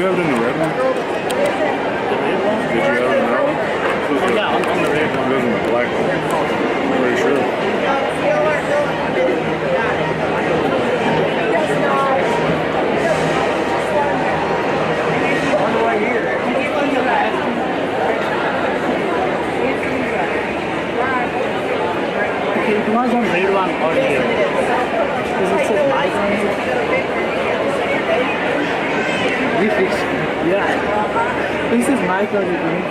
you have it in the red one? Did you have it in that one? Oh, yeah, on the red It one. was in the black one. I'm pretty sure. Okay, it was on red one earlier. Because it says mic on it. We fixed it. Yeah. This is mic on it, man.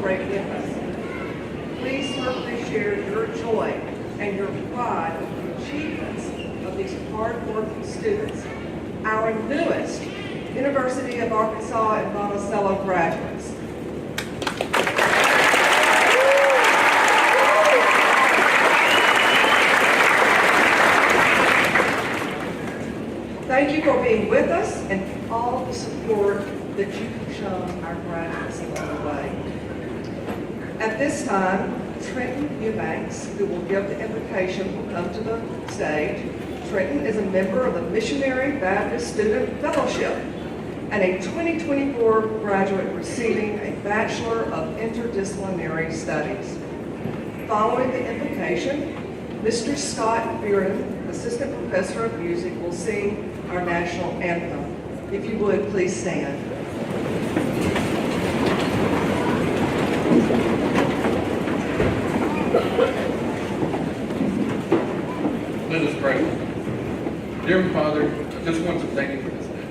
celebrate with us. Please certainly share your joy and your pride with the achievements of these hard-working students, our newest University of Arkansas and Monticello graduates. Thank you for being with us and for all the support that you have shown our graduates along the way. At this time, Trenton Eubanks, who will give the invocation, will come to the stage. Trenton is a member of the Missionary Baptist Student Fellowship and a 2024 graduate receiving a Bachelor of Interdisciplinary Studies. Following the invocation, Mr. Scott Fearon, Assistant Professor of Music, will sing our national anthem. If you would, please stand. Let us pray. Dear Father, I just want to thank you for this day.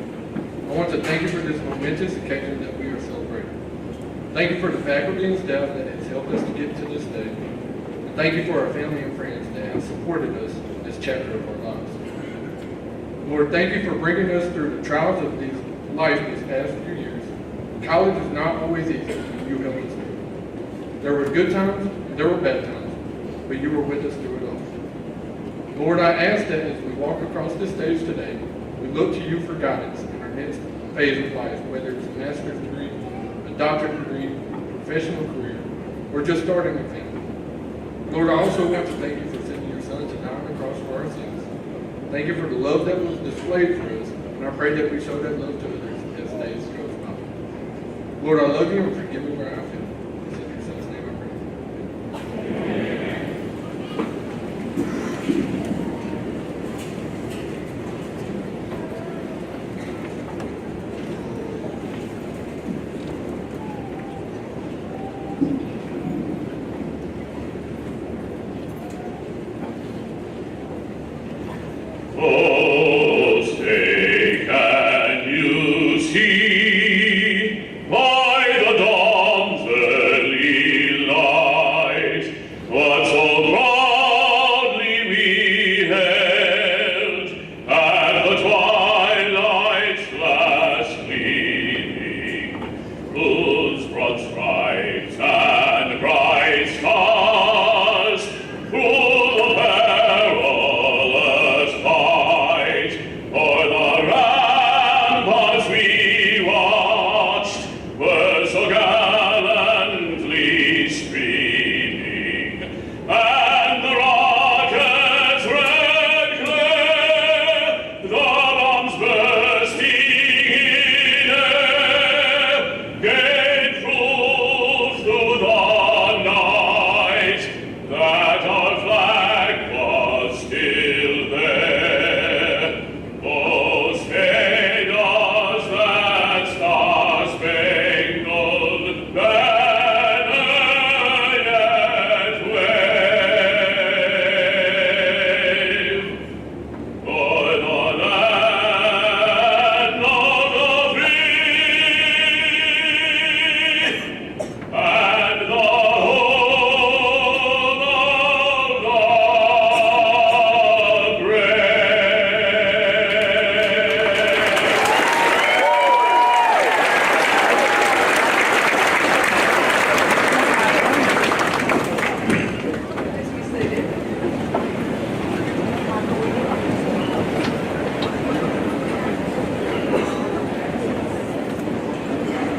I want to thank you for this momentous occasion that we are celebrating. Thank you for the faculty and staff that has helped us to get to this day. And thank you for our family and friends that have supported us in this chapter of our lives. Lord, thank you for bringing us through the trials of life these past few years. College is not always easy, and you helped us through it. There were good times and there were bad times, but you were with us through it all. Lord, I ask that as we walk across this stage today, we look to you for guidance in our next phase of life, whether it's a master's degree, a doctorate degree, a professional career, or just starting a family. Lord, I also want to thank you for sending your son to die on the cross for our sins. Thank you for the love that was displayed for us, and I pray that we show that love to others as days go by. Lord, I love you and forgive me where I fail. It's in your son's name I pray. Oh, stay, can you see by the dawn's early light what so proudly we held at the twilight's last gleaming, whose broad stripes and bright stars through the perilous fight o'er the ramparts we watched were so gallantly streaming, and the rocket's red glare, the bombs bursting in air, gave proof through the night that our flag was still there. Oh, stay does that star-spangled banner yet wave o'er the land of the free and the home of the brave. Please be seated.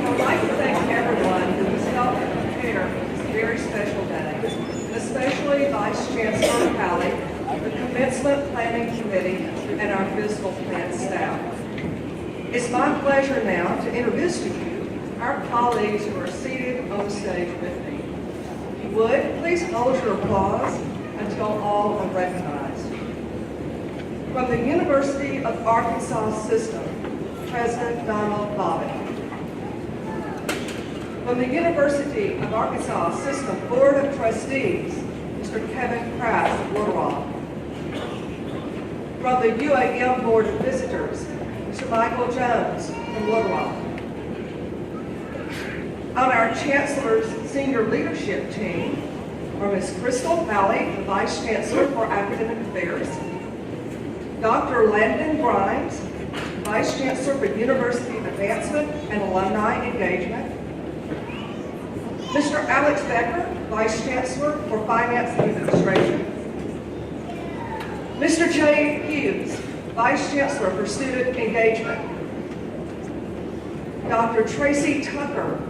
I'd like to thank everyone who has helped prepare for this very special day, especially Vice Chancellor Pally, the Commencement Planning Committee, and our Physical Plant staff. It's my pleasure now to introduce to you our colleagues who are seated on the stage with me. If you would, please hold your applause until all are recognized. From the University of Arkansas System, President Donald Bobbitt. From the University of Arkansas System Board of Trustees, Mr. Kevin Kraft of Little Rock. From the UAM Board of Visitors, Mr. Michael Jones from Little Rock. On our Chancellor's senior leadership team are Ms. Crystal Valley, the Vice Chancellor for Academic Affairs, Dr. Landon Grimes, Vice Chancellor for University Advancement and Alumni Engagement, Mr. Alex Becker, Vice Chancellor for Finance and Administration, Mr. Jay Hughes, Vice Chancellor for Student Engagement, Dr. Tracy Tucker,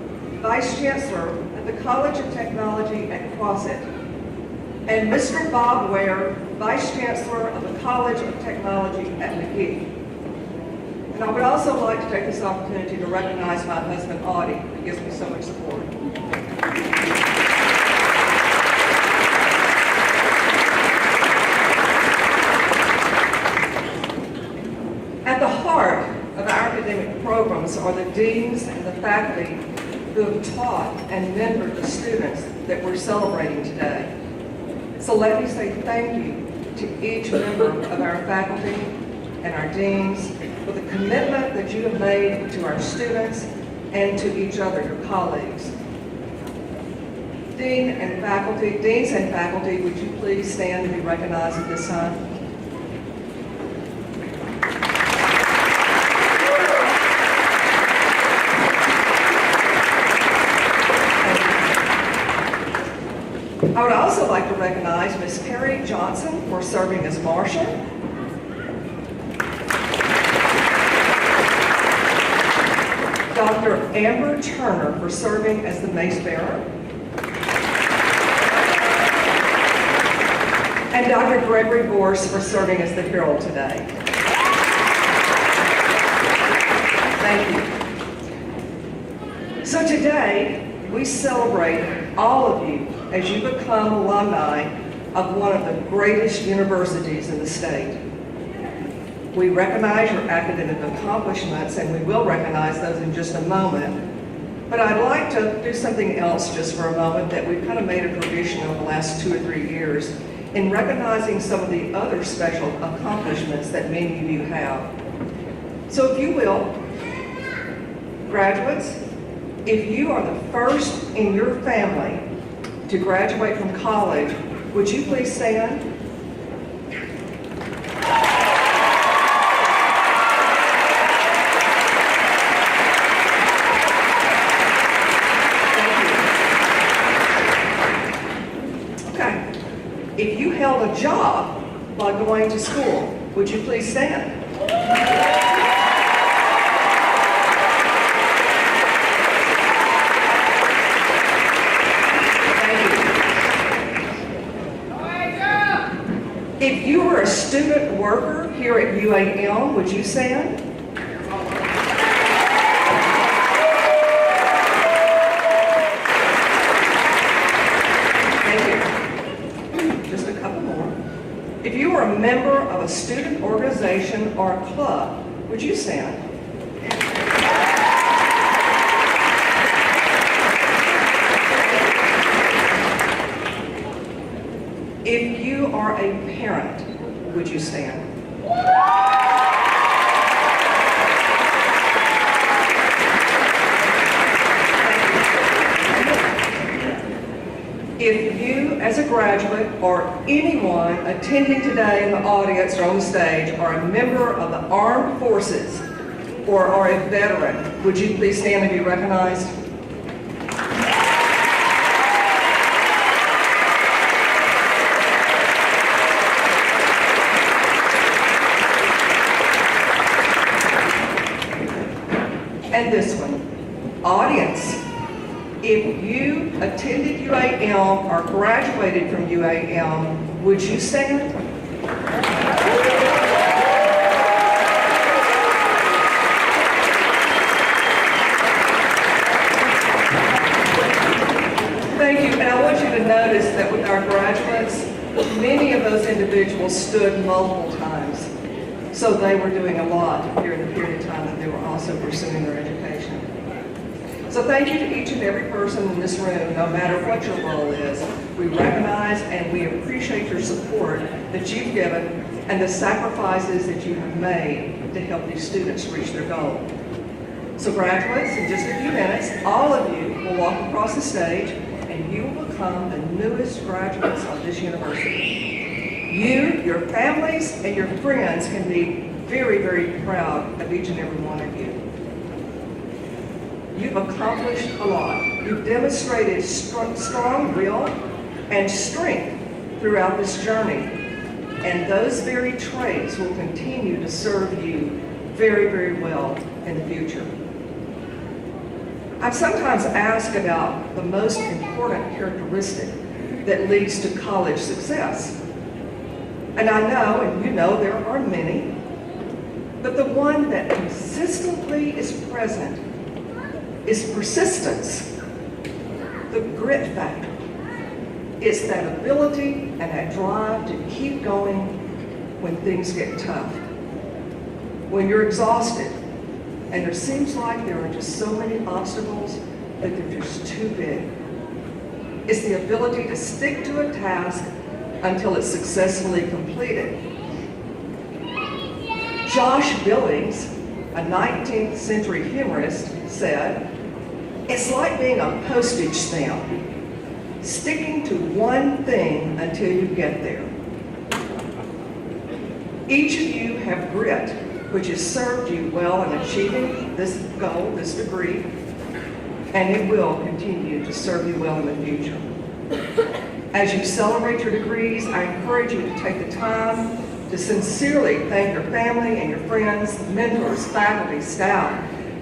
Vice Chancellor at the College of Technology at Quasit, and Mr. Bob Ware, Vice Chancellor of the College of Technology at McGee. And I would also like to take this opportunity to recognize my husband, Audie, who gives me so much support. At the heart of our academic programs are the deans and the faculty who have taught and mentored the students that we're celebrating today. So let me say thank you to each member of our faculty and our deans for the commitment that you have made to our students and to each other, your colleagues. Deans and faculty, would you please stand and be recognized at this time? I would also like to recognize Ms. Carrie Johnson for serving as Marshal, Dr. Amber Turner for serving as the Mace Bearer, and Dr. Gregory Gorse for serving as the Herald today. Thank you. So today, we celebrate all of you as you become alumni of one of the greatest universities in the state. We recognize your academic accomplishments, and we will recognize those in just a moment. But I'd like to do something else just for a moment that we've kind of made a tradition over the last 2 or 3 years in recognizing some of the other special accomplishments that many of you have. So if you will, graduates, if you are the first in your family to graduate from college, would you please stand? Okay. If you held a job while going to school, would you please stand? If you were a student worker here at UAM, would you stand? Thank you. Just a couple more. If you were a member of a student organization or a club, would you stand? If you are a parent, would you stand? If you, as a graduate, or anyone attending today in the audience or on the stage, are a member of the armed forces or are a veteran, would you please stand and be recognized? And this one, audience, if you attended UAM or graduated from UAM, would you stand? Thank you, and I want you to notice that with our graduates, many of those individuals stood multiple times. So they were doing a lot during the period of time that they were also pursuing their education. So thank you to each and every person in this room, no matter what your role is. We recognize and we appreciate your support that you've given and the sacrifices that you have made to help these students reach their goal. So graduates, in just a few minutes, all of you will walk across the stage and you will become the newest graduates of this university. You, your families, and your friends can be very, very proud of each and every one of you. You've accomplished a lot. You've demonstrated strong will and strength throughout this journey, and those very traits will continue to serve you very, very well in the future. I've sometimes asked about the most important characteristic that leads to college success. And I know, and you know, there are many, but the one that consistently is present is persistence, the grit factor. It's that ability and that drive to keep going when things get tough, when you're exhausted, and there seems like there are just so many obstacles that they're just too big. It's the ability to stick to a task until it's successfully completed. Josh Billings, a 19th century humorist, said, "It's like being a postage stamp, sticking to one thing until you get there." Each of you have grit, which has served you well in achieving this goal, this degree, and it will continue to serve you well in the future. As you celebrate your degrees, I encourage you to take the time to sincerely thank your family and your friends, mentors, faculty, staff,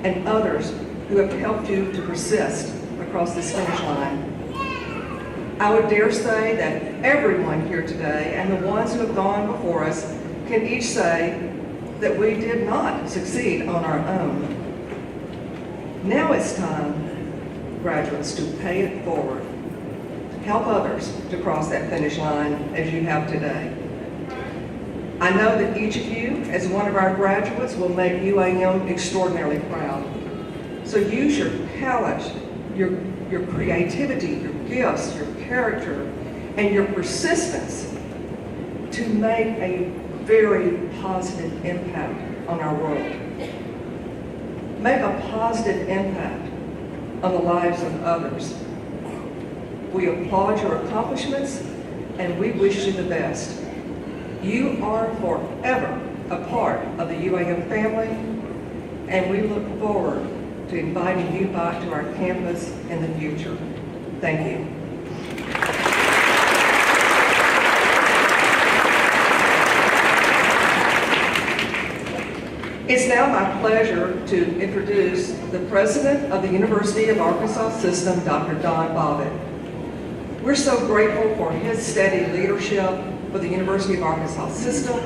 and others who have helped you to persist across this finish line. I would dare say that everyone here today and the ones who have gone before us can each say that we did not succeed on our own. Now it's time, graduates, to pay it forward. Help others to cross that finish line as you have today. I know that each of you, as one of our graduates, will make UAM extraordinarily proud. So use your talent, your creativity, your gifts, your character, and your persistence to make a very positive impact on our world. Make a positive impact on the lives of others. We applaud your accomplishments and we wish you the best. You are forever a part of the UAM family, and we look forward to inviting you back to our campus in the future. Thank you. It's now my pleasure to introduce the President of the University of Arkansas System, Dr. Don Bobbitt. We're so grateful for his steady leadership for the University of Arkansas System,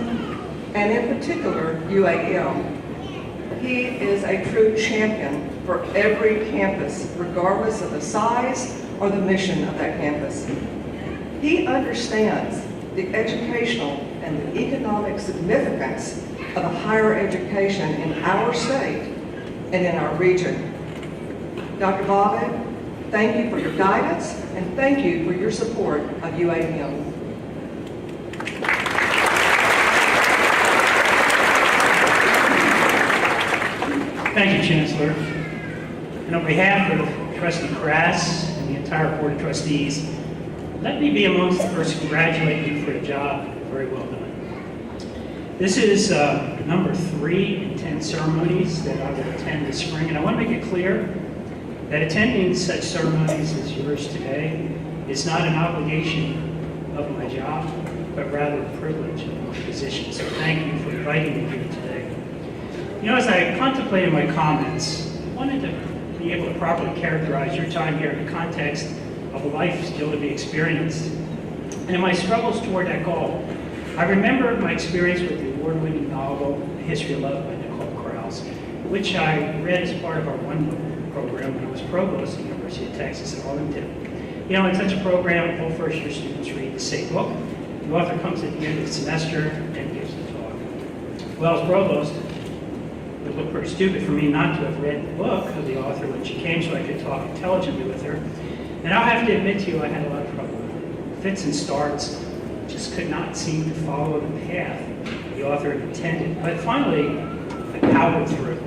and in particular, UAM. He is a true champion for every campus, regardless of the size or the mission of that campus. He understands the educational and the economic significance of higher education in our state and in our region. Dr. Bobbitt, thank you for your guidance and thank you for your support of UAM. Thank you, Chancellor. And on behalf of Trustee Crass and the entire Board of Trustees, let me be amongst the first to congratulate you for a job very well done. This is number 3 in 10 ceremonies that I will attend this spring, and I want to make it clear that attending such ceremonies as yours today is not an obligation of my job, but rather a privilege of my position. So thank you for inviting me here today. You know, as I contemplated my comments, I wanted to be able to properly characterize your time here in the context of a life still to be experienced. And in my struggles toward that goal, I remember my experience with the award-winning novel, The History of Love by Nicole Krauss, which I read as part of our one-book program when I was provost at the University of Texas at Arlington. You know, in such a program, all first-year students read the same book. The author comes at the end of the semester and gives a talk. Well, as provost, it would look pretty stupid for me not to have read the book of the author when she came so I could talk intelligently with her. And I'll have to admit to you, I had a lot of trouble. Fits and starts, just could not seem to follow the path the author had intended. But finally, I powered through.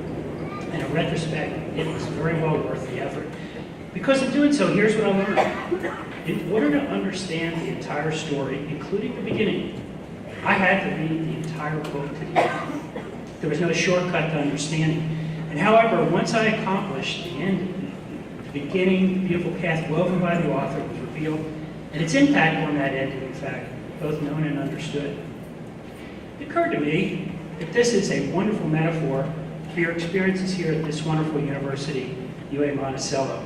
And in retrospect, it was very well worth the effort. Because of doing so, here's what I learned. In order to understand the entire story, including the beginning, I had to read the entire book to the end. There was no shortcut to understanding. And however, once I accomplished the ending, the beginning, the beautiful path woven by the author was revealed, and its impact on that ending, in fact, both known and understood. It occurred to me that this is a wonderful metaphor for your experiences here at this wonderful university, UA Monticello.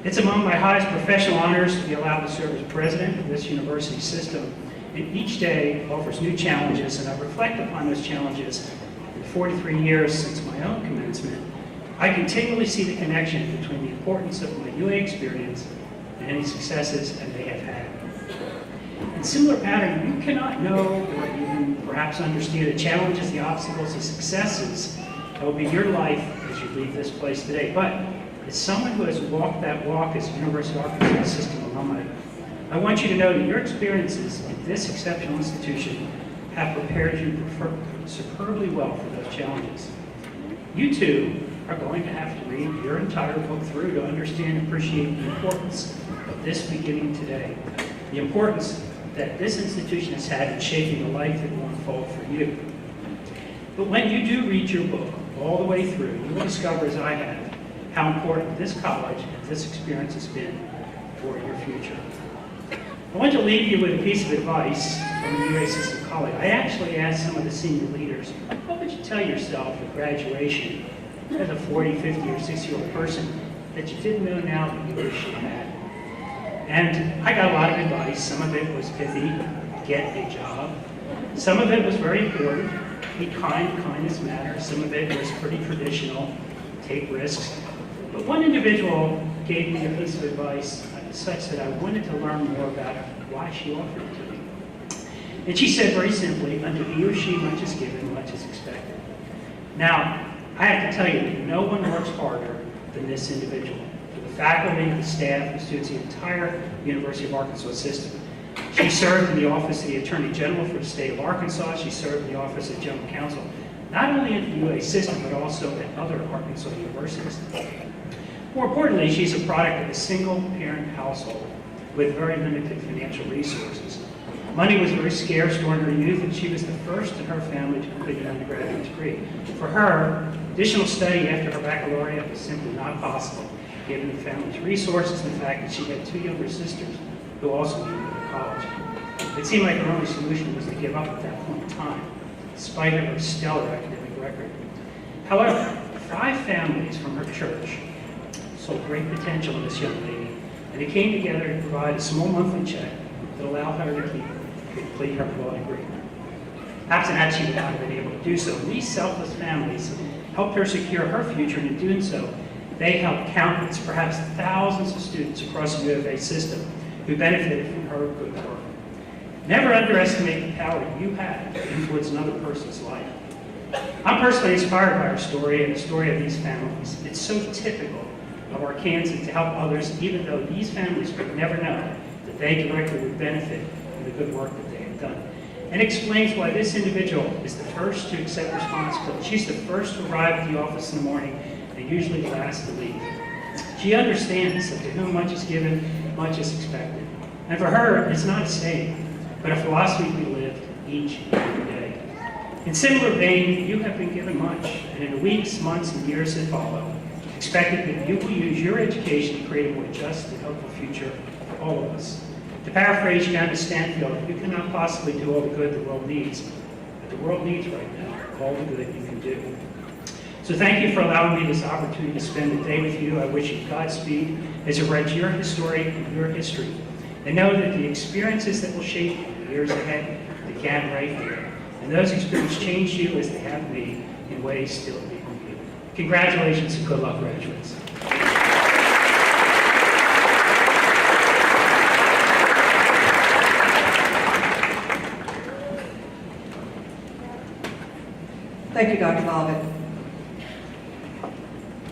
It's among my highest professional honors to be allowed to serve as president of this university system, and each day offers new challenges, and I reflect upon those challenges in the 43 years since my own commencement. I continually see the connection between the importance of my UA experience and any successes I may have had. In similar pattern, you cannot know or even perhaps understand the challenges, the obstacles, the successes that will be your life as you leave this place today. But as someone who has walked that walk as a University of Arkansas System alumni, I want you to know that your experiences in this exceptional institution have prepared you superbly well for those challenges. You too are going to have to read your entire book through to understand and appreciate the importance of this beginning today, the importance that this institution has had in shaping the life that will unfold for you. But when you do read your book all the way through, you will discover, as I have, how important this college and this experience has been for your future. I want to leave you with a piece of advice from the UA System College. I actually asked some of the senior leaders, what would you tell yourself at graduation as a 40, 50, or 60-year-old person that you didn't know now that you wish you had? And I got a lot of advice. Some of it was pithy, get a job. Some of it was very important, be kind, kindness matters. Some of it was pretty traditional, take risks. But one individual gave me a piece of advice such that I wanted to learn more about why she offered it to me. And she said very simply, unto he or she much is given, much is expected. Now, I have to tell you that no one works harder than this individual. For the faculty, the staff, the students, the entire University of Arkansas system. She served in the office of the Attorney General for the state of Arkansas. She served in the office of General Counsel, not only at the UA system, but also at other Arkansas universities. More importantly, she's a product of a single-parent household with very limited financial resources. Money was very scarce during her youth, and she was the first in her family to complete an undergraduate degree. For her, additional study after her baccalaureate was simply not possible, given the family's resources and the fact that she had two younger sisters who also needed to go to college. It seemed like her only solution was to give up at that point in time, despite her stellar academic record. However, 5 families from her church saw great potential in this young lady, and they came together to provide a small monthly check that allowed her to complete her law degree. Absent that, she would not have been able to do so. And these selfless families helped her secure her future, and in doing so, they helped countless, perhaps thousands of students across the U of A system who benefited from her good work. Never underestimate the power you have to influence another person's life. I'm personally inspired by her story and the story of these families. It's so typical of Arkansans to help others, even though these families could never know that they directly would benefit from the good work that they have done. And explains why this individual is the first to accept responsibility. She's the first to arrive at the office in the morning and usually the last to leave. She understands that to whom much is given, much is expected. And for her, it's not a saying, but a philosophy we live each and every day. In similar vein, you have been given much, and in the weeks, months, and years that follow, expected that you will use your education to create a more just and hopeful future for all of us. To paraphrase Johannes Stanfield, you cannot possibly do all the good the world needs, but the world needs right now all the good you can do. So thank you for allowing me this opportunity to spend the day with you. I wish you Godspeed as you write your story and your history. And know that the experiences that will shape you in the years ahead began right here. And those experiences changed you as they have me in ways still deeply you. Congratulations and good luck, graduates. Thank you, Dr. Bobbitt.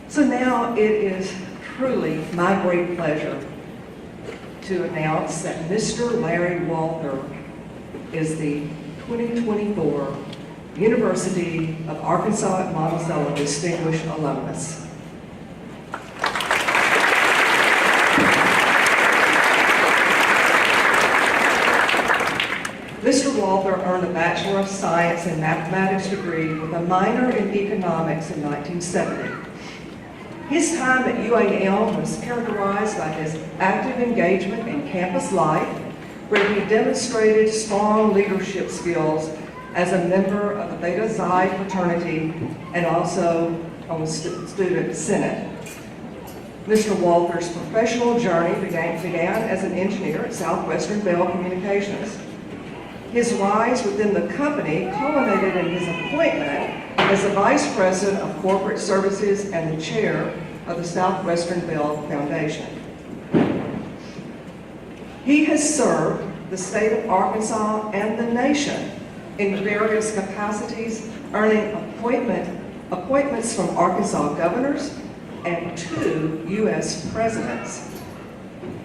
So now it is truly my great pleasure to announce that Mr. Larry Walther is the 2024 University of Arkansas at Monticello Distinguished Alumnus. Bachelor of Science in Mathematics degree with a minor in economics in 1970. His time at UAM was characterized by his active engagement in campus life, where he demonstrated strong leadership skills as a member of the Beta Xi fraternity and also on the student senate. Mr. Walther's professional journey began as an engineer at Southwestern Bell Communications. His rise within the company culminated in his appointment as the Vice President of Corporate Services and the Chair of the Southwestern Bell Foundation. He has served the state of Arkansas and the nation in various capacities, earning appointments from Arkansas governors and 2 U.S. presidents.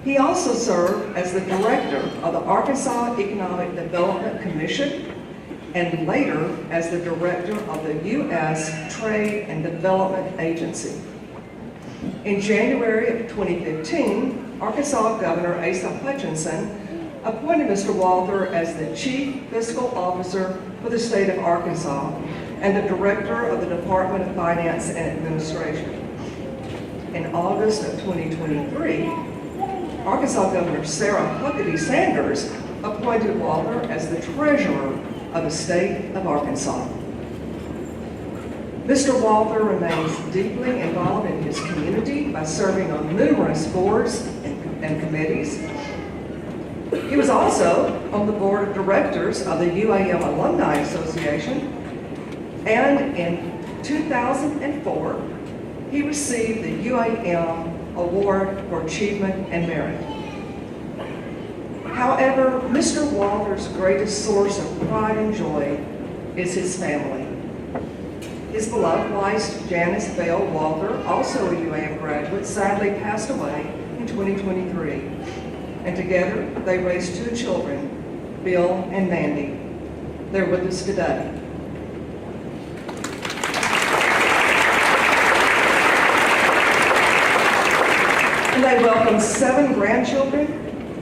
He also served as the director of the Arkansas Economic Development Commission and later as the director of the U.S. Trade and Development Agency. In January of 2015, Arkansas Governor Asa Hutchinson appointed Mr. Walther as the Chief Fiscal Officer for the state of Arkansas and the Director of the Department of Finance and Administration. In August of 2023, Arkansas Governor Sarah Huckabee Sanders appointed Walther as the Treasurer of the state of Arkansas. Mr. Walther remains deeply involved in his community by serving on numerous boards and committees. He was also on the board of directors of the UAM Alumni Association, and in 2004, he received the UAM Award for Achievement and Merit. However, Mr. Walther's greatest source of pride and joy is his family. His beloved wife, Janice Bell Walther, also a UAM graduate, sadly passed away in 2023. And together, they raised 2 children, Bill and Mandy. They're with us today. And they welcome 7 grandchildren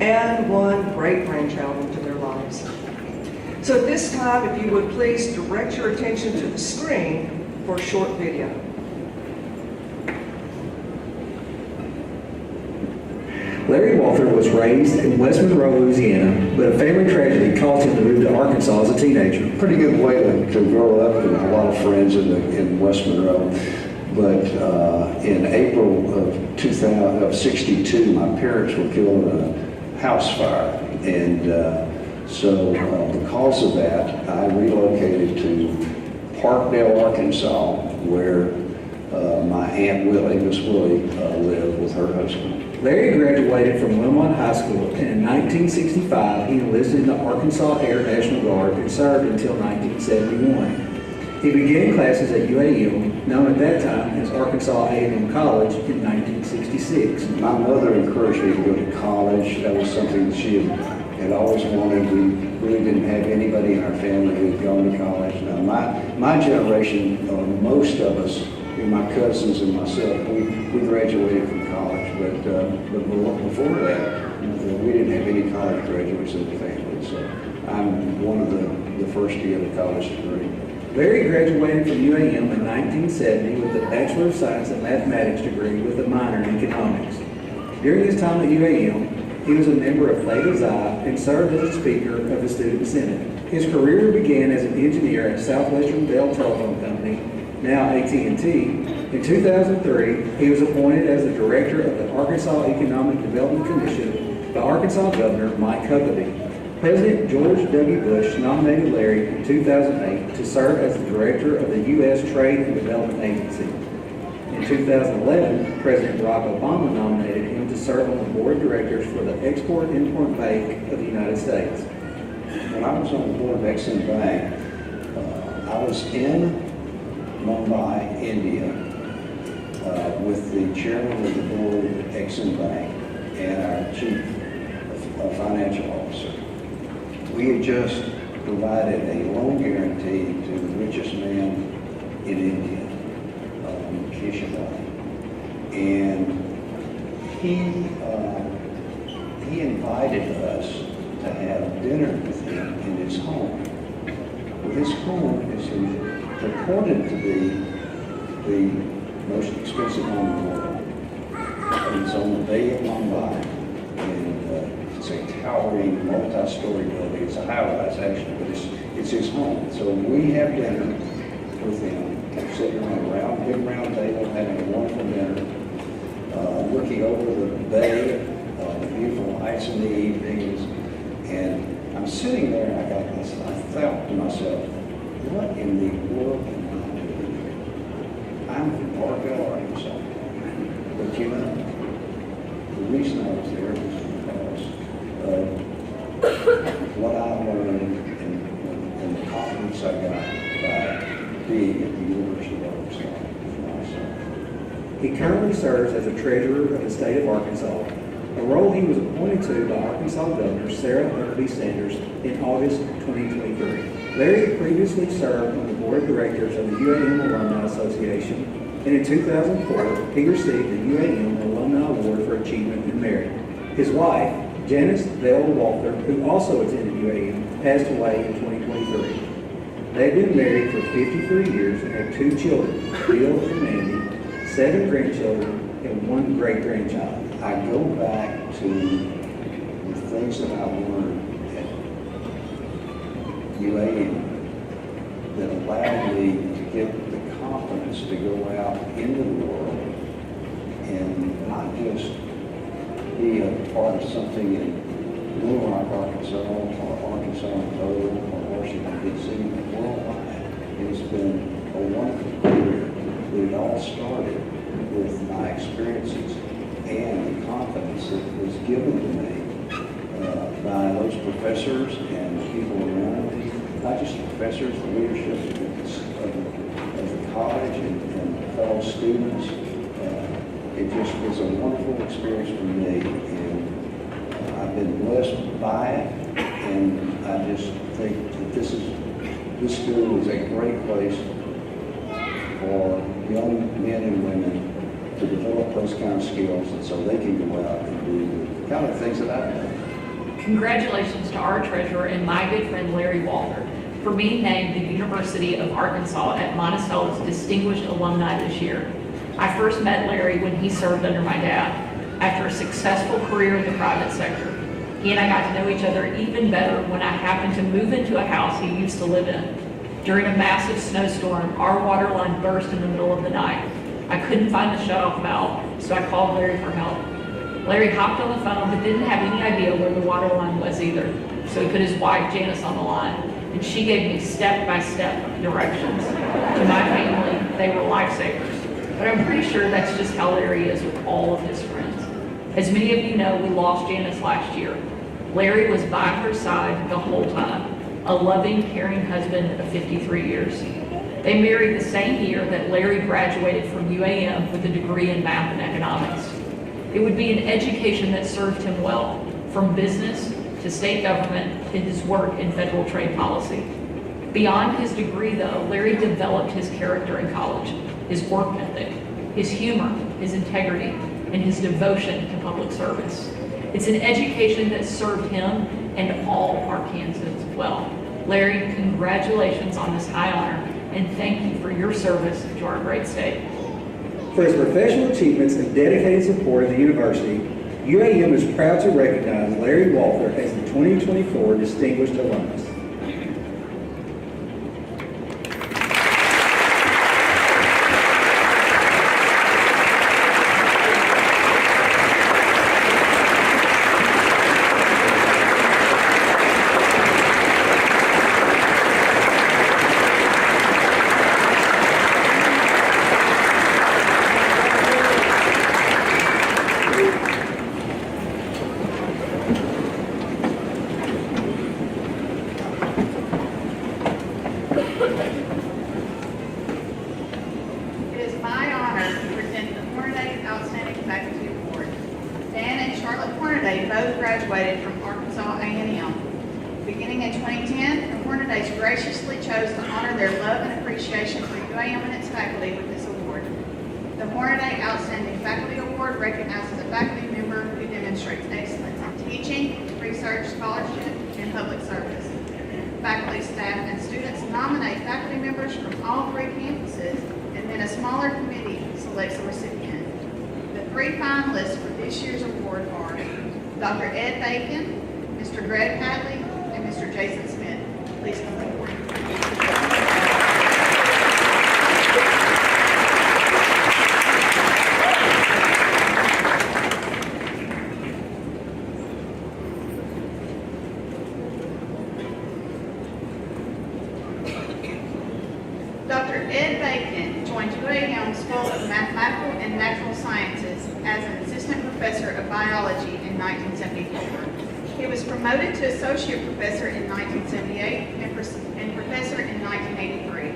and 1 great-grandchild into their lives. So at this time, if you would please direct your attention to the screen for a short video. Larry Walther was raised in West Monroe, Louisiana, but a family tragedy caused him to move to Arkansas as a teenager. Pretty good way to grow up, and a lot of friends in West Monroe. But in April of '62, my parents were killed in a house fire, and so because of that, I relocated to Parkdale, Arkansas, where my Aunt Willie, Miss Willie, lived with her husband. Larry graduated from Wilmot High School, and in 1965, he enlisted in the Arkansas Air National Guard and served until 1971. He began classes at UAM, known at that time as Arkansas A&M College, in 1966. My mother encouraged me to go to college. That was something that she had always wanted. We really didn't have anybody in our family who had gone to college. Now, my generation, most of us, my cousins and myself, we graduated from college, but before that, we didn't have any college graduates in the family. So I'm one of the first to get a college degree. Larry graduated from UAM in 1970 with a Bachelor of Science in Mathematics degree with a minor in economics. During his time at UAM, he was a member of Beta Xi and served as a speaker of the Student Senate. His career began as an engineer at Southwestern Bell Telephone Company, now AT&T. In 2003, he was appointed as the director of the Arkansas Economic Development Commission by Arkansas Governor Mike Huckabee. President George W. Bush nominated Larry in 2008 to serve as the director of the U.S. Trade and Development Agency. In 2011, President Barack Obama nominated him to serve on the board of directors for the Export-Import Bank of the United States. When I was on the board of Exim Bank, I was in Mumbai, India, with the chairman of the board of Exim Bank and our chief financial officer. We had just provided a loan guarantee to the richest man in India, Kishore, and he invited us to have dinner with him in his home. His home is purported to be the most expensive home in the world. And it's on the Bay of Mumbai, and it's a towering, multi-story building. It's a high-rise actually, but it's his home. So we have dinner with him, kept sitting around a big round table, having a wonderful dinner, looking over the bay, the beautiful lights in the evenings, and I'm sitting there and I thought to myself, what in the world can I do? I'm from Parkville, Arkansas. But you know, the reason I was there was because of what I learned and the confidence I got by being at the University of Arkansas. He currently serves as a treasurer of the state of Arkansas, a role he was appointed to by Arkansas Governor Sarah Huckabee Sanders in August 2023. Larry previously served on the board of directors of the UAM Alumni Association, and in 2004, he received the UAM Alumni Award for Achievement in Merit. His wife, Janice Bell Walther, who also attended UAM, passed away in 2023. They've been married for 53 years and have 2 children, Bill and Mandy, 7 grandchildren, and 1 great-grandchild. I go back to the things that I learned at UAM that allowed me to get the confidence to go out into the world and not just be a part of something in Little Rock, Arkansas, or Arkansas and total, or Washington, D.C., but worldwide. It's been a wonderful career. It all started with my experiences and the confidence that was given to me by those professors and the people around me, not just the professors, the leadership of the college and fellow students. It just was a wonderful experience for me, and I've been blessed by it, and I just think that this school is a great place for young men and women to develop those kind of skills, and so they can go out and do the kind of things that I've done. Congratulations to our treasurer and my good friend Larry Walther for being named the University of Arkansas at Monticello's Distinguished Alumni this year. I first met Larry when he served under my dad after a successful career in the private sector. He and I got to know each other even better when I happened to move into a house he used to live in. During a massive snowstorm, our water line burst in the middle of the night. I couldn't find the shutoff valve, so I called Larry for help. Larry hopped on the phone but didn't have any idea where the water line was either, so he put his wife Janice on the line, and she gave me step-by-step directions. To my family, they were lifesavers, but I'm pretty sure that's just how Larry is with all of his friends. As many of you know, we lost Janice last year. Larry was by her side the whole time, a loving, caring husband of 53 years. They married the same year that Larry graduated from UAM with a degree in math and economics. It would be an education that served him well, from business to state government to his work in federal trade policy. Beyond his degree, though, Larry developed his character in college, his work ethic, his humor, his integrity, and his devotion to public service. It's an education that served him and all Arkansans well. Larry, congratulations on this high honor, and thank you for your service to our great state. For his professional achievements and dedicated support of the university, UAM is proud to recognize Larry Walther as the 2024 Distinguished Alumnus. Both graduated from Arkansas A&M. Beginning in 2010, the Hornadays graciously chose to honor their love and appreciation for UAM and its faculty with this award. The Hornaday Outstanding Faculty Award recognizes a faculty member who demonstrates excellence in teaching, research, scholarship, and public service. Faculty, staff, and students not finalists for this year's award are Dr. Ed Bacon, Mr. Greg Hadley, and Mr. Jason Smith. Please come forward. Dr. Ed Bacon joined UAM School of Mathematical and Natural Sciences as an assistant professor of biology in 1974. He was promoted to associate professor in 1978 and professor in 1983.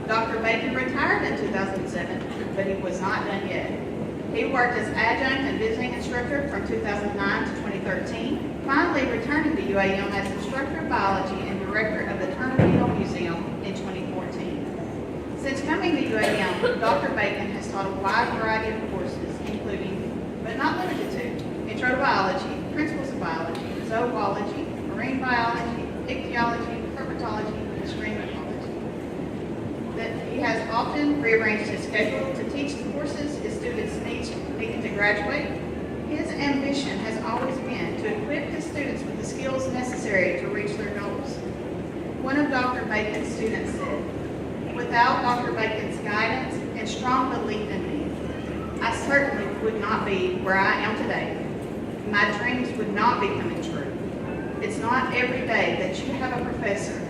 Dr. Bacon retired in 2007, but he was not done yet. He worked as adjunct and visiting instructor from 2009 to 2013, finally returning to UAM as instructor of biology and director of the Turner Museum in 2014. Since coming to UAM, Dr. Bacon has taught a wide variety of courses, including, but not limited to, Intro to Biology, Principles of Biology, Zoology, Marine Biology, Ichthyology, Herpetology, and Spring Commencement. That he has often rearranged his schedule to teach the courses his students needing to graduate. His ambition has always been to equip his students with the skills necessary to reach their goals. One of Dr. Bacon's students said, "Without Dr. Bacon's guidance and strong belief in me, I certainly would not be where I am today. My dreams would not be coming true. It's not every day that you have a professor,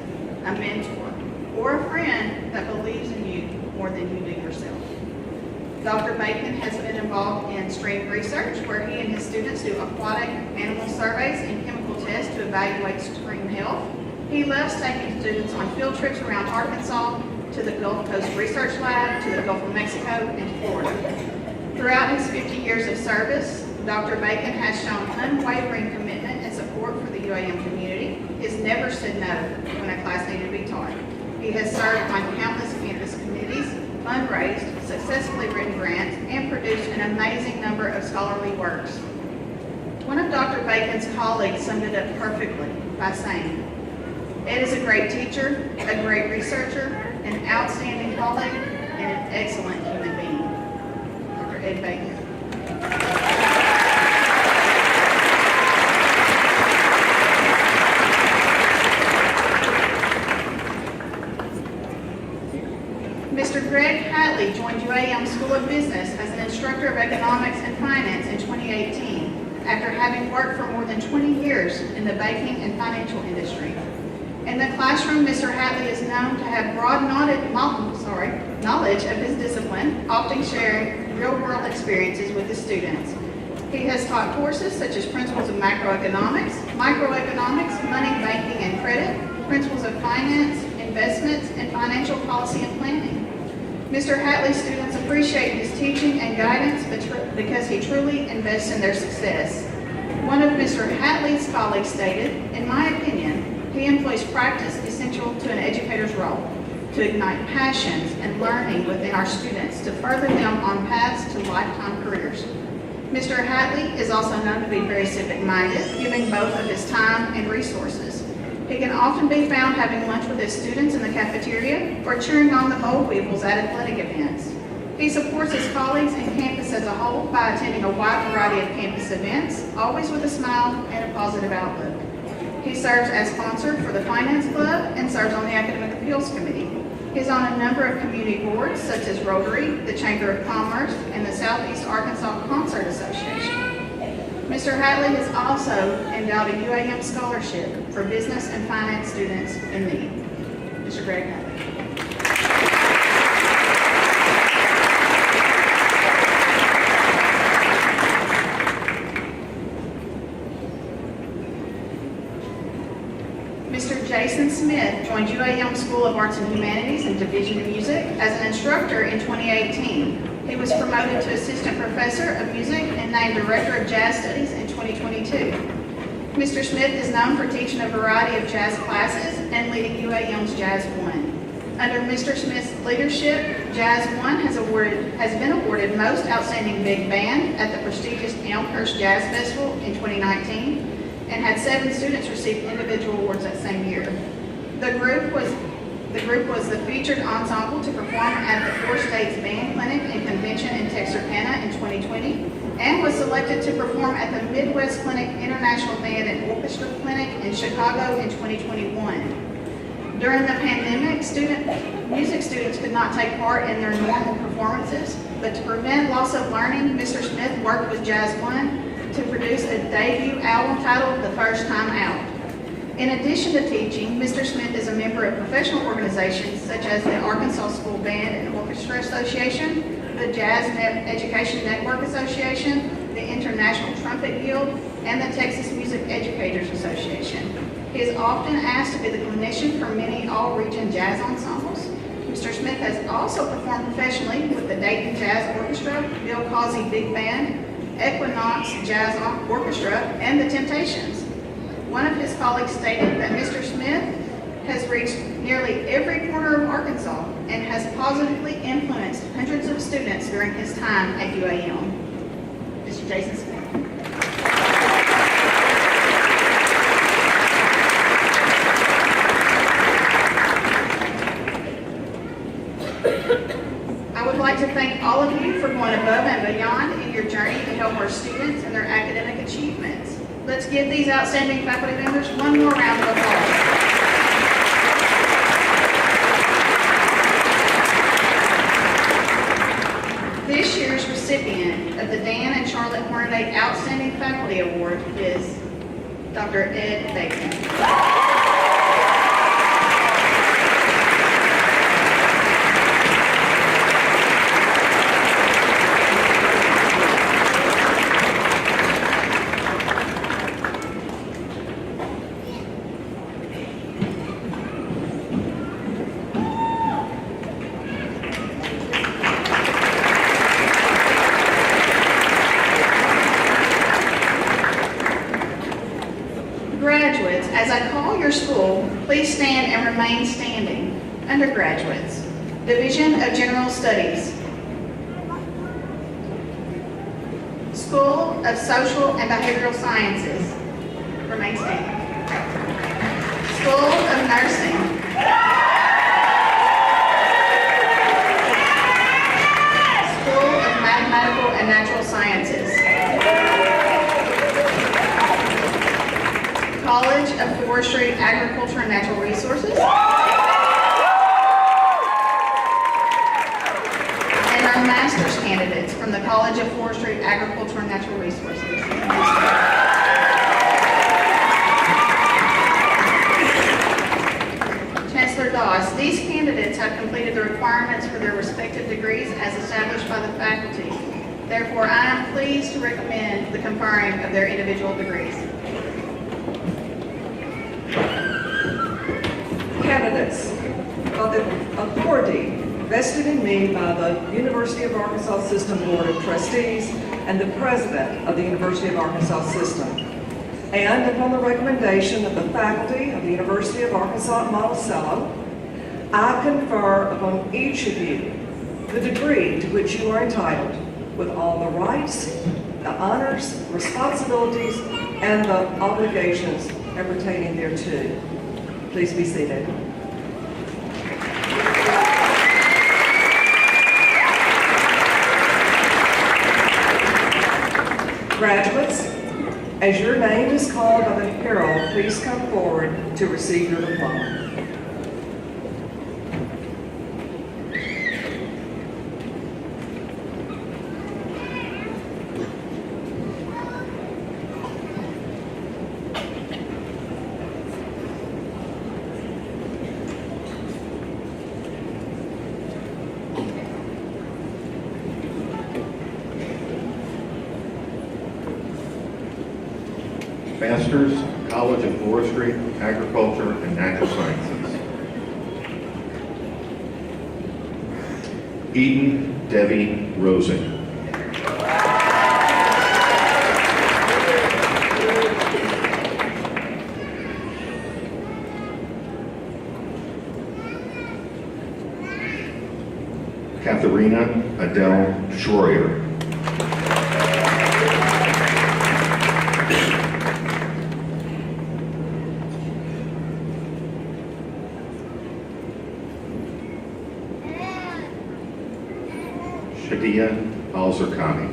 a mentor, or a friend that believes in you more than you do yourself." Dr. Bacon has been involved in stream research, where he and his students do aquatic animal surveys and chemical tests to evaluate stream health. He loves taking students on field trips around Arkansas, to the Gulf Coast Research Lab, to the Gulf of Mexico, and Florida. Throughout his 50 years of service, Dr. Bacon has shown unwavering commitment and support for the UAM community. He has never said no when a class needed to be taught. He has served on countless campus committees, fundraised, successfully written grants, and produced an amazing number of scholarly works. One of Dr. Bacon's colleagues summed it up perfectly by saying, "Ed is a great teacher, a great researcher, an outstanding colleague, and an excellent human being." Dr. Ed Bacon. Mr. Greg Hadley joined UAM School of Business as an instructor of economics and finance in 2018, after having worked for more than 20 years in the banking and financial industry. In the classroom, Mr. Hadley is known to have broad knowledge of his discipline, often sharing real-world experiences with the students. He has taught courses such as Principles of Macroeconomics, Microeconomics, Money, Banking, and Credit, Principles of Finance, Investments, and Financial Policy and Planning. Mr. Hadley's students appreciate his teaching and guidance because he truly invests in their success. One of Mr. Hadley's colleagues stated, "In my opinion, he employs practice essential to an educator's role, to ignite passions and learning within our students to further them on paths to lifetime careers." Mr. Hadley is also known to be very civic-minded, giving both of his time and resources. He can often be found having lunch with his students in the cafeteria or cheering on the Bold Weevils at athletic events. He supports his colleagues and campus as a whole by attending a wide variety of campus events, always with a smile and a positive outlook. He serves as sponsor for the Finance Club and serves on the Academic Appeals Committee. He's on a number of community boards such as Rotary, the Chamber of Commerce, and the Southeast Arkansas Concert Association. Mr. Hadley has also endowed a UAM scholarship for business and finance students in need. Mr. Greg Hadley. Mr. Jason Smith joined UAM School of Arts and Humanities and Division of Music as an instructor in 2018. He was promoted to assistant professor of music and named director of jazz studies in 2022. Mr. Smith is known for teaching a variety of jazz classes and leading UAM's Jazz One. Under Mr. Smith's leadership, Jazz One has been awarded Most Outstanding Big Band at the prestigious Elmhurst Jazz Festival in 2019 and had 7 students receive individual awards that same year. The group was the featured ensemble to perform at the Four States Band Clinic and Convention in Texarkana in 2020 and was selected to perform at the Midwest Clinic International Band and Orchestra Clinic in Chicago in 2021. During the pandemic, music students could not take part in their normal performances, but to prevent loss of learning, Mr. Smith worked with Jazz One to produce a debut album titled The First Time Out. In addition to teaching, Mr. Smith is a member of professional organizations such as the Arkansas School Band and Orchestra Association, the Jazz Education Network Association, the International Trumpet Guild, and the Texas Music Educators Association. He is often asked to be the clinician for many all-region jazz ensembles. Mr. Smith has also performed professionally with the Dayton Jazz Orchestra, Bill Causey Big Band, Equinox Jazz Orchestra, and the Temptations. One of his colleagues stated that Mr. Smith has reached nearly every corner of Arkansas and has positively influenced hundreds of students during his time at UAM. Mr. Jason Smith. I would like to thank all of you for going above and beyond in your journey to help our students and their academic achievements. Let's give these outstanding faculty members one more round of applause. This year's recipient of the Dan and Charlotte Hornaday Outstanding Faculty Award is Dr. Ed Bacon. Graduates, as I call your school, please stand and remain standing. Undergraduates, Division of General Studies, School of Social and Behavioral Sciences, remain standing. School of Nursing, School of Mathematical and Natural Sciences, College of Forestry, Agriculture, and Natural Resources, and our master's candidates from the College of Forestry, Agriculture, and Natural Resources. Chancellor Doss, these candidates have completed the requirements for their respective degrees as established by the faculty. Therefore, I am pleased to recommend the conferring of their individual degrees. Candidates, of the authority vested in me by the University of Arkansas System Board of Trustees and the President of the University of Arkansas System, and upon the recommendation of the faculty of the University of Arkansas at Monticello, I confer upon each of you the degree to which you are entitled, with all the rights, the honors, responsibilities, and the obligations appertaining thereto. Please be seated. Graduates, as your name is called by the herald, please come forward to receive your diploma. Masters, College of Forestry, Agriculture, and Natural Sciences. Eden Debbie Rosen. Katharina Adele Schroyer. Shadia Al-Zerkani.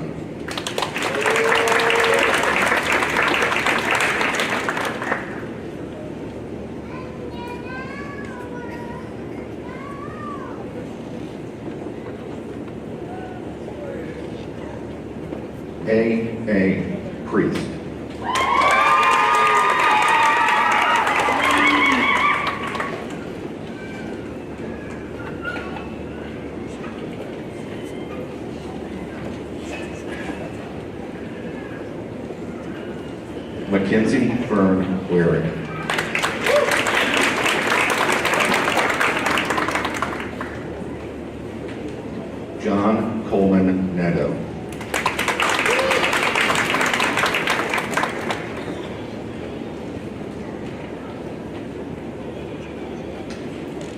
Mackenzie Fern Waring. John Coleman Neto.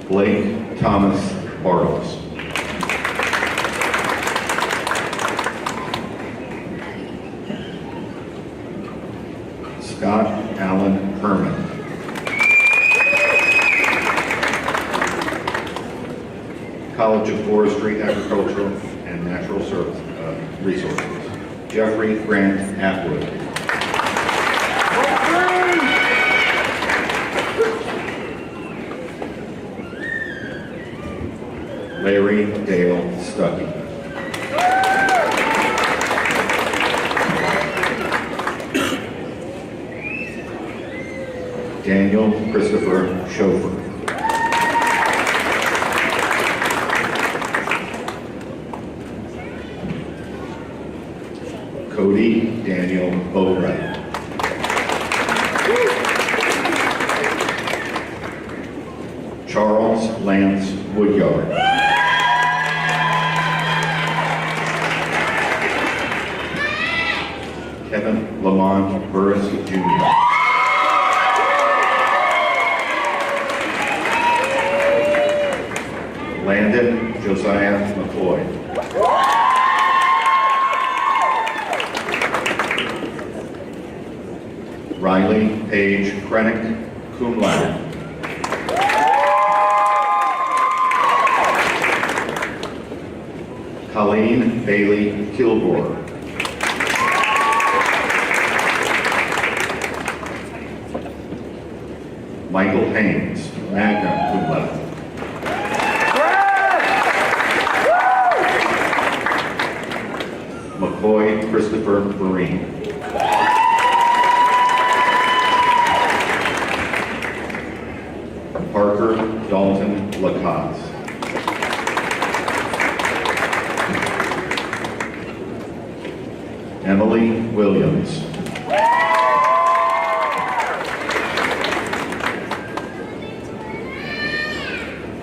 Blake Thomas Bartles. Scott Allen Herman. College of Forestry, Agricultural, and Natural Resources. Jeffrey Grant Atwood. Larry Dale Stuckey. Daniel Christopher Schofer. Cody Daniel Bowright. Charles Lance Woodyard. Kevin Lamont Burris Jr. Landon Josiah McCoy. Riley Paige Krennick, cum laude. Colleen Bailey Kilgore. Michael Haynes, magna cum laude. McCoy Christopher Marine. Parker Dalton Lacasse. Emily Williams.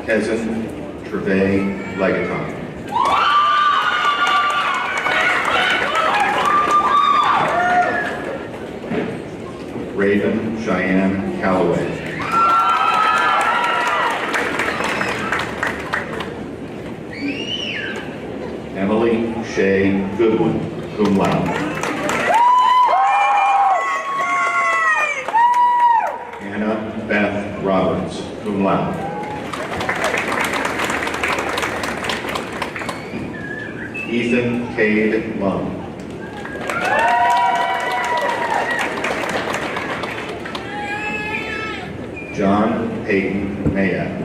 Kezin Trevay Legaton. Raven Cheyenne Calloway. Emily Shea Goodwin, cum laude. Anna Beth Roberts, cum laude. Ethan Cade Lund. John Peyton Mayak.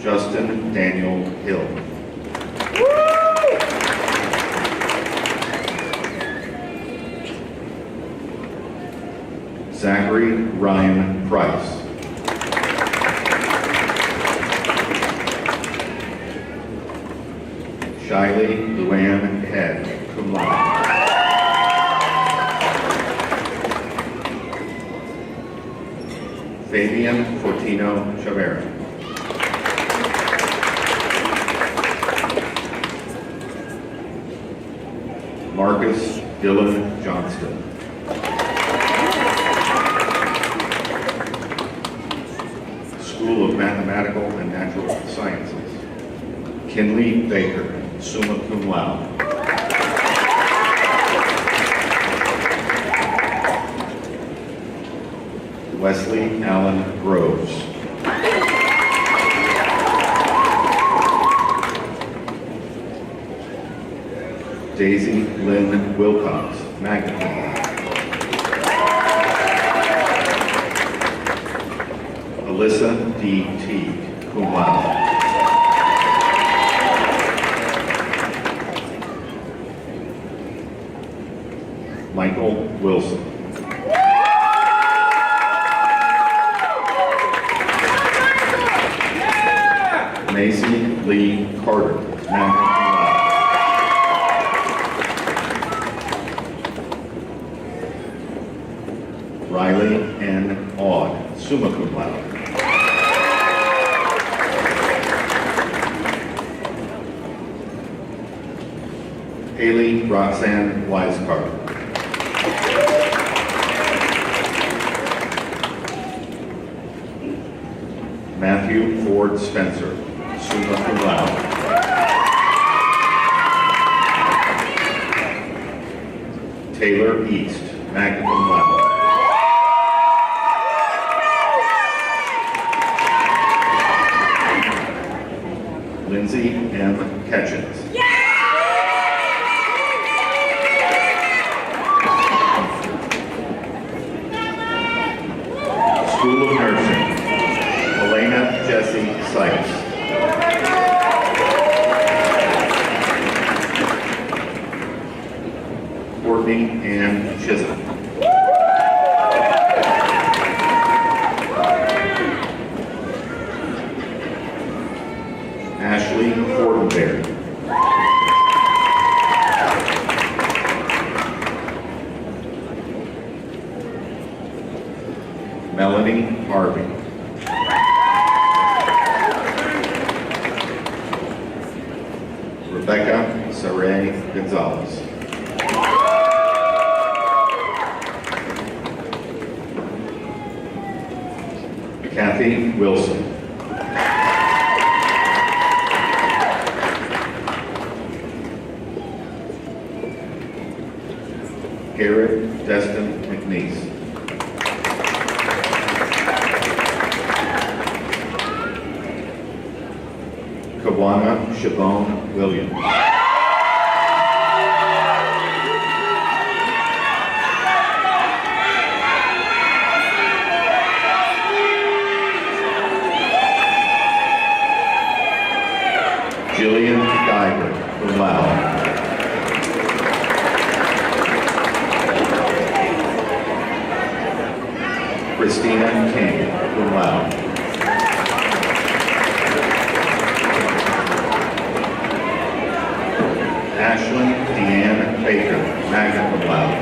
Justin Daniel Hill. Zachary Ryan Price. Shiley Luann Head, cum laude. Fabian Fortino Chavera. Marcus Dylan Johnston. School of Mathematical and Natural Sciences. Kinley Baker, summa cum laude. Wesley Allen Groves. Daisy Lynn Wilcox, magna cum laude. Alyssa D. Teague, cum laude. Michael Wilson. Macy Lee Carter, magna cum laude. summa cum laude. Haley Roxanne Weiscarter. Matthew Ford Spencer, summa cum laude. Taylor East, magna cum laude. Lindsay M. Ketchens. School of Nursing, Elena Jessie Sykes. Courtney Ann Chisholm. Ashley Fortenberry. Melanie Harvey. Rebecca Saray Gonzalez. Kathy Wilson. Garrett Destin McNeese. Kawana Shabone Williams. Jillian Geiger, cum laude. Christina King, cum laude. Ashlyn Deanne Baker, magna cum laude.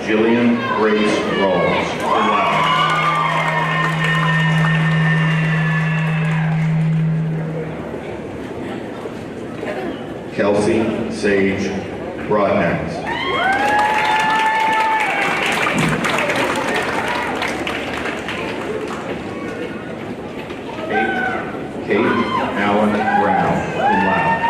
Jillian Grace Rawls, cum laude. Kelsey Sage Broadnax. Kate Allen Brown, cum laude.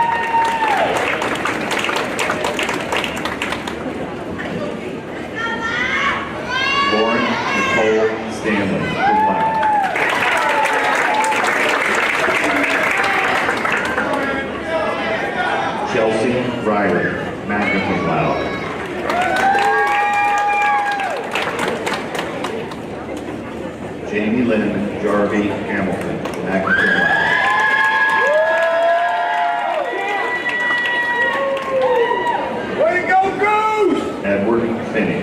Lauren Nicole Stanley, cum laude. Chelsea Riley, magna cum laude. Jamie Lynn Jarvie Hamilton, magna cum laude. Way to go, Goose! Edward Finney.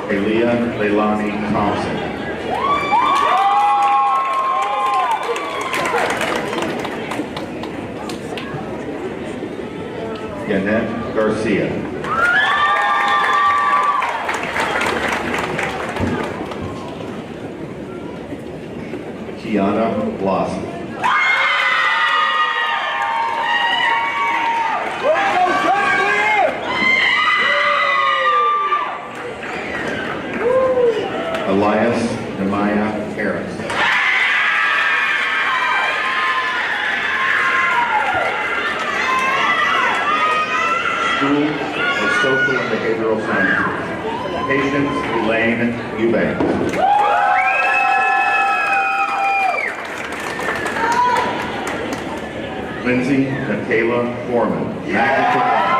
Aaliyah Leilani Thompson. Yanette Garcia. Kiana Blossom. Elias Nemaya Harris. School of Social and Behavioral Sciences. Patience Elaine Eubanks. Lindsay Michaela Foreman, magna cum laude.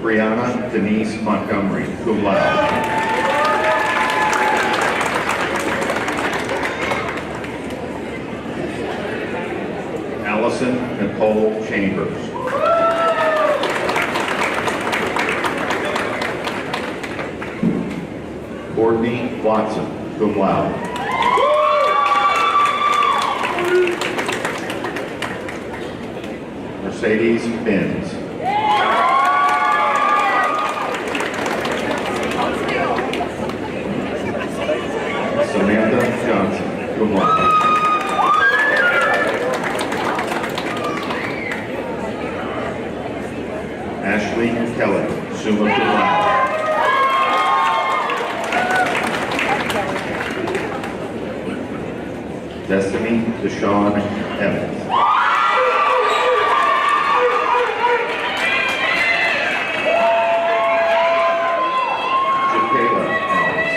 Brianna Denise Montgomery, cum laude. Allison Nicole Chambers. Courtney Watson, cum laude. Mercedes Benz. Samantha Johnson, cum laude. Ashley Kelly, summa cum laude. Destiny Deshawn Evans. Jakayla Evans.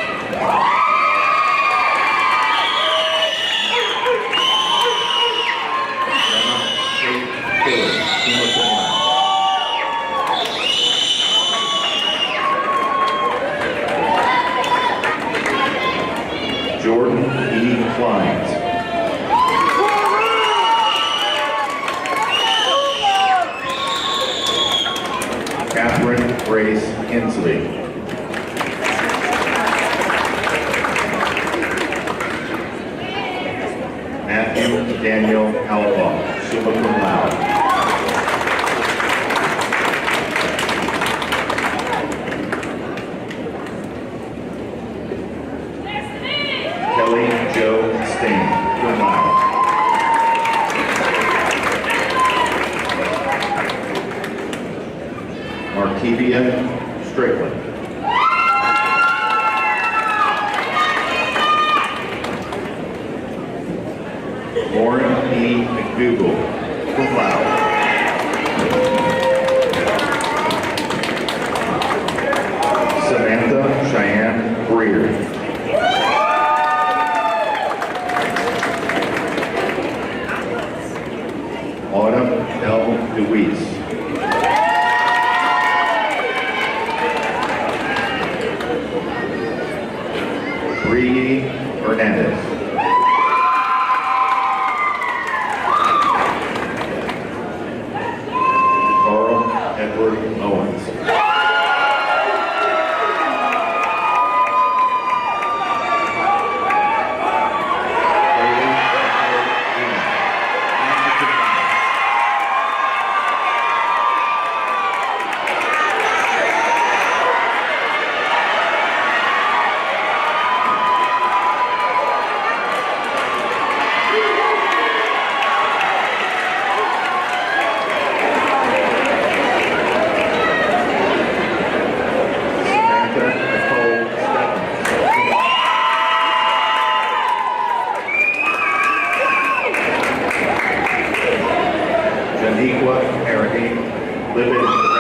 Emma Kate Taylor, summa cum laude. Jordan E. Clines. Catherine Grace Hensley. Matthew Daniel Alma, summa cum laude. Kelly Jo Stain, cum laude. Markevia Strickland. Lauren E. McDougall, cum laude. Samantha Cheyenne Greer. Autumn L. DeWeese. Bree Hernandez. Carl Edward Owens. Janiqua Harry Libet Reynolds.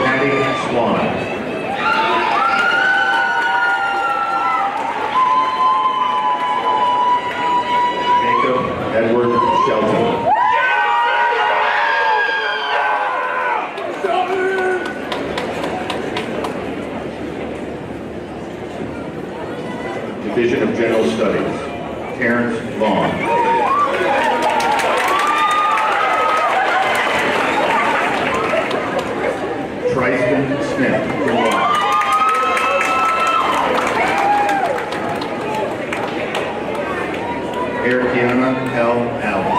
Patty Swan. Jacob Edward Shelton. Division of General Studies, Terrence Long. Tristan Smith, cum laude. Erikiana L. Allen.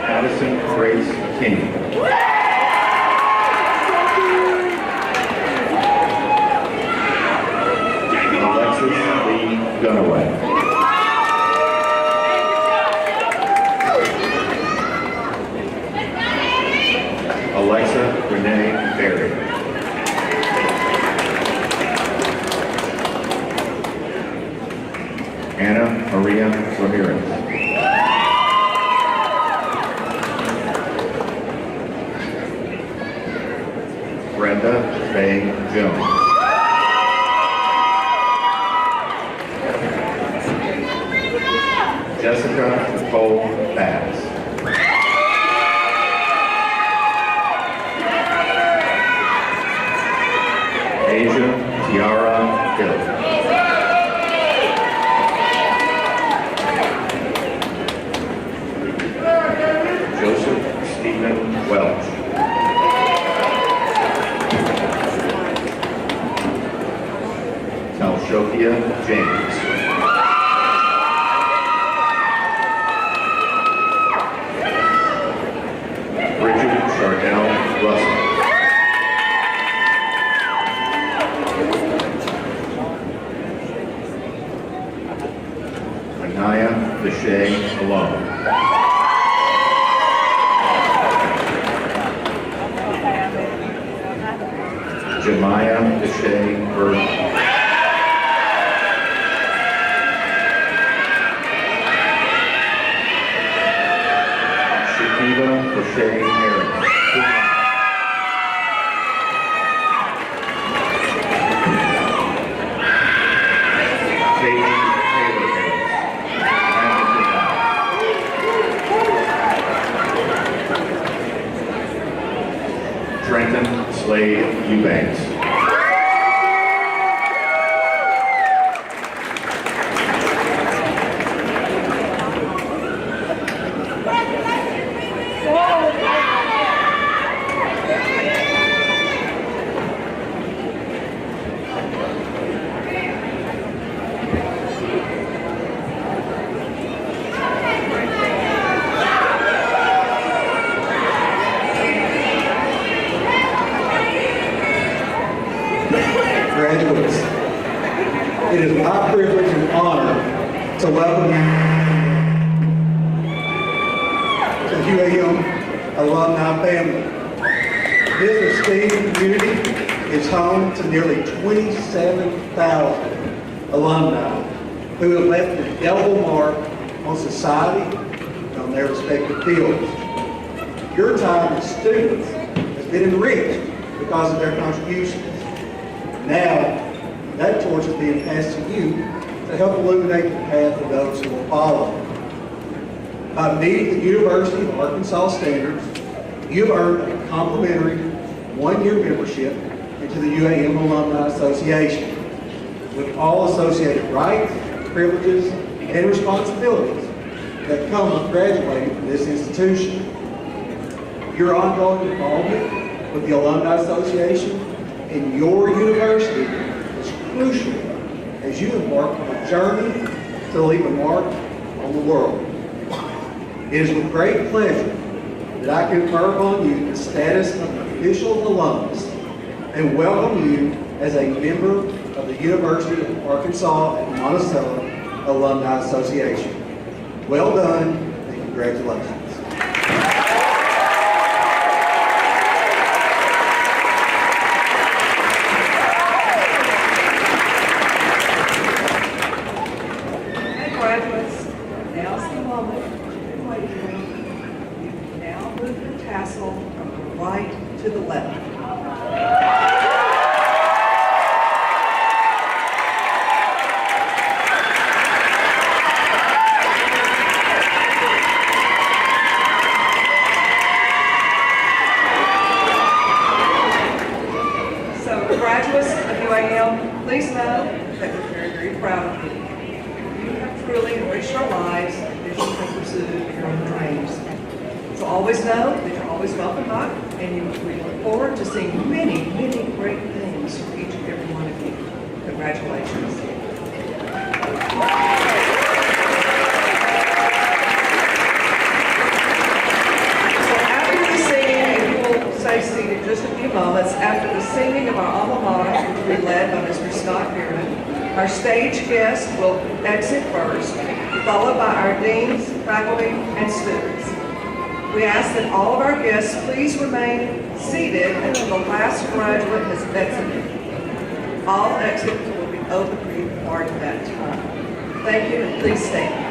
Addison Grace King. Gunaway. Alexa Renee Berry. Anna Maria Ramirez. Brenda Faye Jones. Jessica Nicole Bass. Asia Tiara Hill. Talshokia James. Richard Chardell Russell. Anaya Deshay Alum. Jemiah Deshay Burton. Shakiva O'Shea Harris. Katie Taylor Harris. Trenton Slade Eubanks. Graduates, it is my privilege and honor to welcome you to UAM Alumni family. This esteemed community is home to nearly 27,000 alumni who have left an indelible mark on society and on their respective fields. Your time as students has been enriched because of their contributions. Now, that torch is being passed to you to help illuminate the path of those who will follow. By meeting the University of Arkansas standards, you've earned a complimentary one-year membership into the UAM Alumni Association, with all associated rights, privileges, and responsibilities that come with graduating from this institution. Your ongoing involvement with the Alumni Association in your university is crucial as you embark on a journey to leave a mark on the world. It is with great pleasure that I confer upon you the status of an official alumnus and welcome you as a member of the University of Arkansas at Monticello Alumni Association. Well done and congratulations. Graduates, now's the moment you've been waiting for. You can now move the tassel from the right to the left. So, graduates of UAM, please know that we're very, very proud of you. You have truly enriched our lives as you have pursued your own dreams. So always know that you're always welcome back, and we look forward to seeing many, many great things from each and every one of you. Congratulations. So after the singing, and you will stay seated just a few moments, after the singing of our alma mater, which will be led by Mr. Scott Bearden, our stage guest will exit first, followed by our deans, faculty, and students. We ask that all of our guests please remain seated until the last graduate has exited. All exits will be open for you to depart at that time. Thank you, and please stand.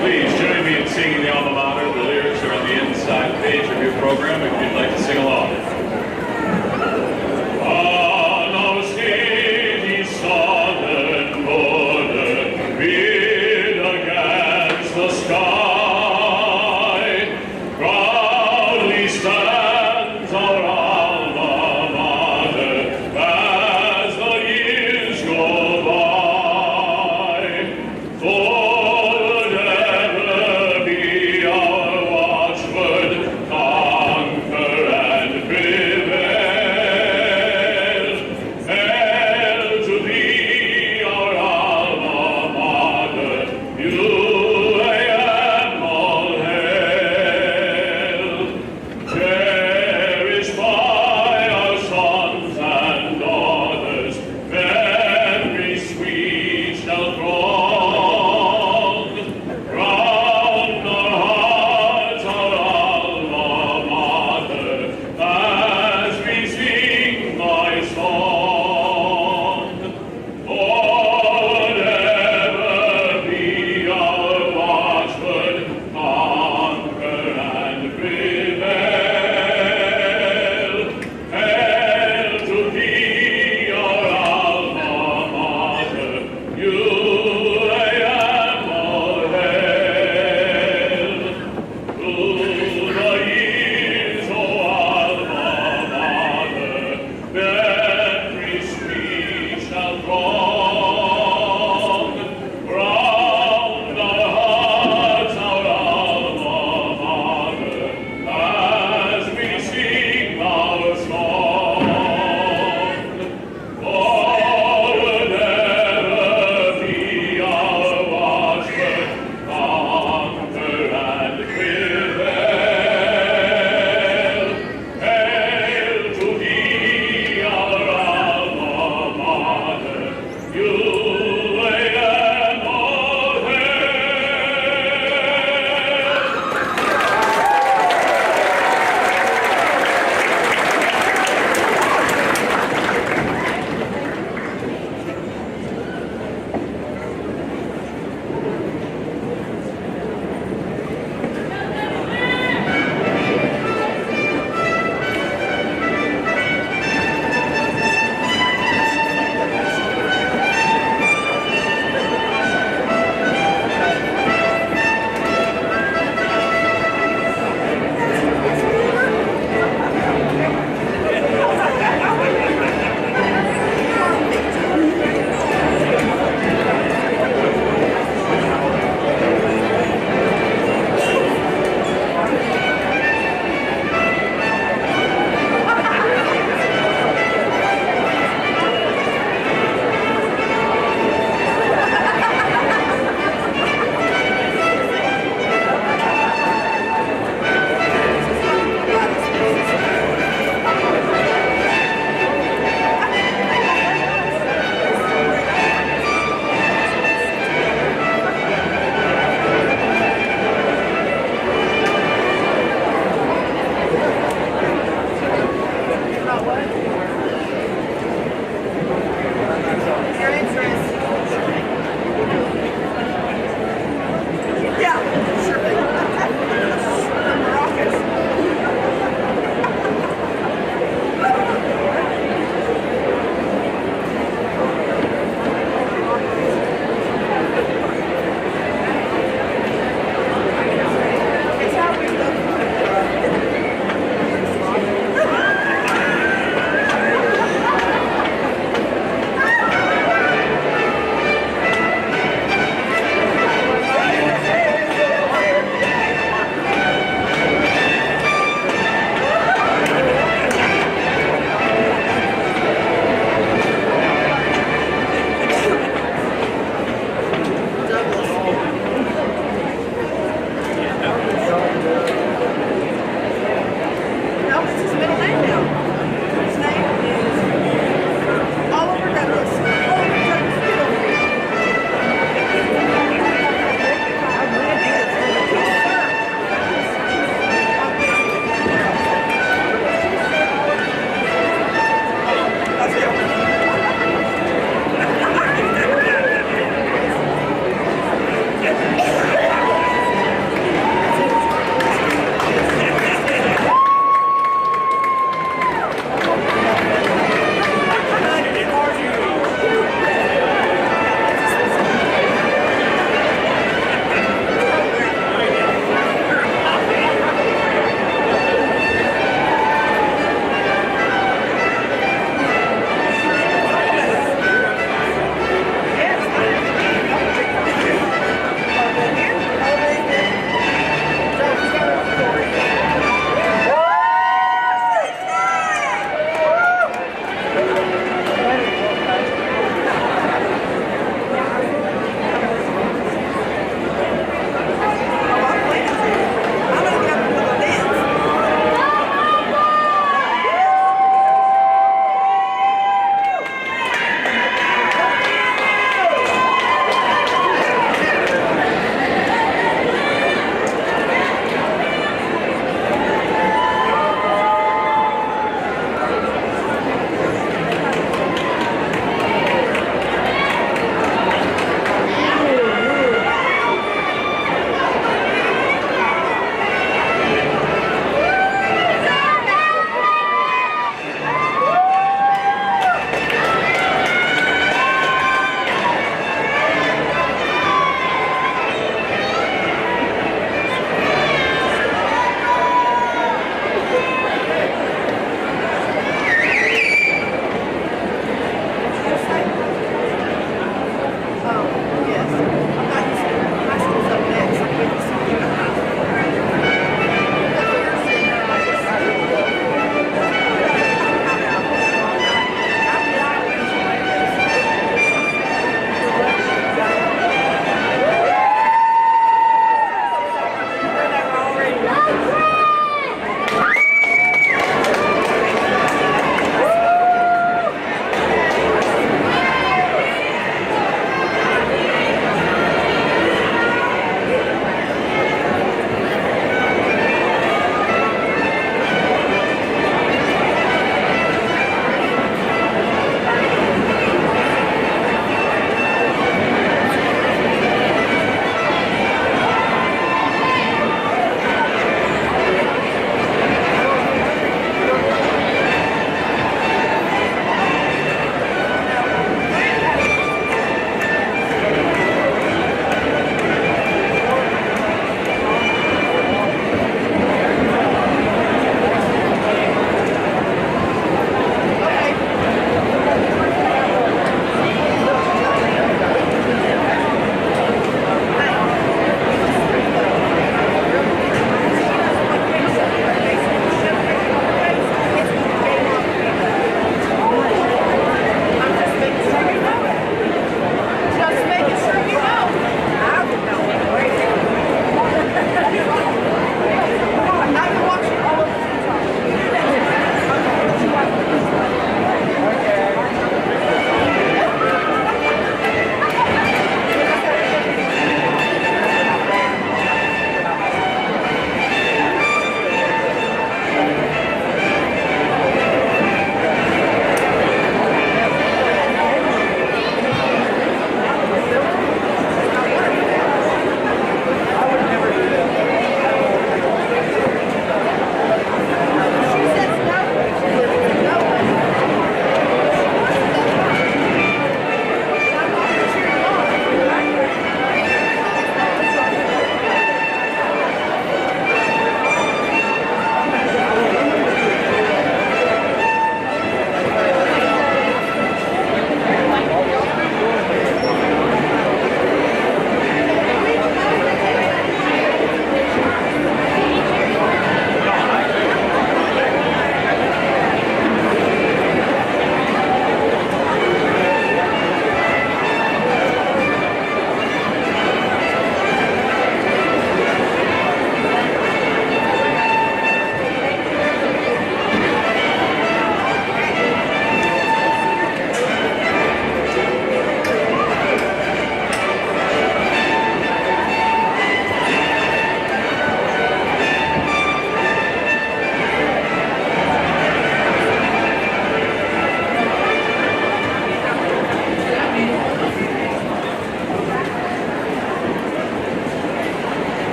Please join me in singing the alma mater. The lyrics are on the inside page of your program if you'd like to sing along. On our steady, solid border, built against the sky.